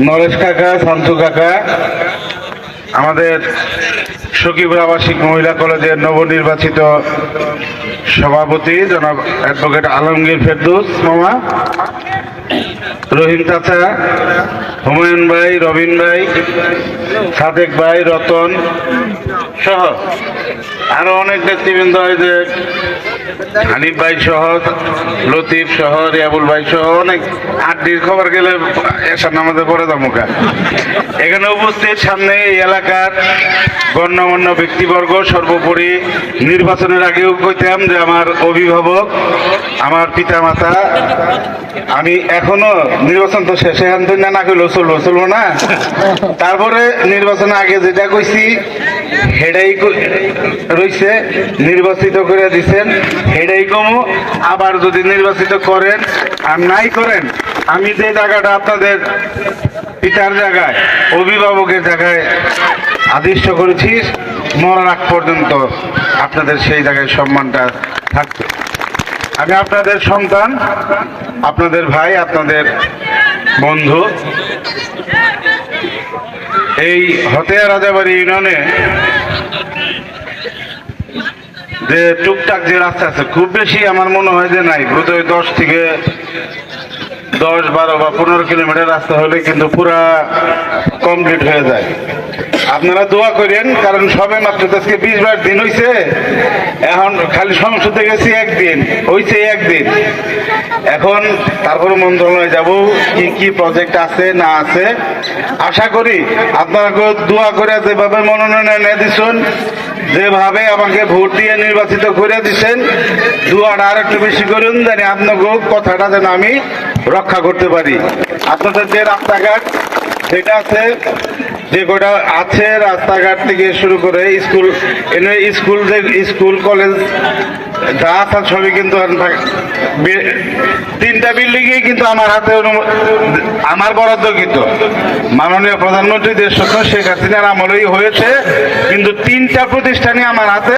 নরেশ কাকা, শান্তু কাকা, আমাদের সখীপুর আবাসিক মহিলা কলেজের নবনির্বাচিত সভাপতি জনাব অ্যাডভোকেট আলমগীর ফেরদৌস মামা, রহিম চাচা, হুমায়ুন ভাই, রবিন ভাই, সাদেক ভাই, রতন সহ আরো অনেক নেতৃবৃন্দ, যে হানিফ ভাই সহ, লতিফ সহ, রিয়াবুল ভাই সহ অনেক আড্ডির খবর গেলে এসার নামাজে পড়ে যামুকা। এখানে উপস্থিত সামনে এই এলাকার গণ্যমান্য ব্যক্তিবর্গ, সর্বোপরি নির্বাচনের আগেও কইতাম যে আমার অভিভাবক, আমার পিতা মাতা, আমি এখনো নির্বাচন তো শেষে আনতেন না কইলেও চলবো না। তারপরে নির্বাচনের আগে যেটা কইছি হেডাই রইছে, নির্বাচিত করে দিচ্ছেন হেডাই কমু। আবার যদি নির্বাচিত করেন আর নাই করেন, আমি যে জায়গাটা আপনাদের পিতার জায়গায়, অভিভাবকের জায়গায় আদিষ্ট করেছি, মরার আগ পর্যন্ত আপনাদের সেই জায়গায় সম্মানটা থাকবে। আমি আপনাদের সন্তান, আপনাদের ভাই, আপনাদের বন্ধু। এই হতেয়া রাজাবাড়ি ইউনিয়নে যে টুকটাক যে রাস্তা আছে, খুব বেশি আমার মনে হয় যে নাই, বোধহয় 10 থেকে 10, 12 বা 15 কিলোমিটার রাস্তা হলে কিন্তু পুরা কমপ্লিট হয়ে যায়। আপনারা দোয়া করেন, কারণ সবে মাত্র আজকে 20-22 দিন হয়েছে। এখন খালি সংসদে গেছি একদিন, হয়েছে একদিন। এখন তারপরে মন্ত্রণালয়ে যাব, কি কি প্রজেক্ট আছে না আছে। আশা করি আপনারা দোয়া করে যেভাবে মনোনয়ন এনে দিচ্ছেন, যেভাবে আমাকে ভোট দিয়ে নির্বাচিত করে দিচ্ছেন, দোয়াটা আর একটু বেশি করুন, জানি আপনাকে কথাটা যেন আমি রক্ষা করতে পারি। আপনাদের যে রাস্তাঘাট সেটা আছে, যে কটা আছে রাস্তাঘাট থেকে শুরু করে স্কুল কলেজ যা আছে সবই কিন্তু 3টা বিল্ডিংই কিন্তু আমার হাতে, আমার বরাদ্দ কিন্তু মাননীয় প্রধানমন্ত্রী দেশরত্ন শেখ হাসিনার আমলেই হয়েছে, কিন্তু 3টা প্রতিষ্ঠানই আমার হাতে।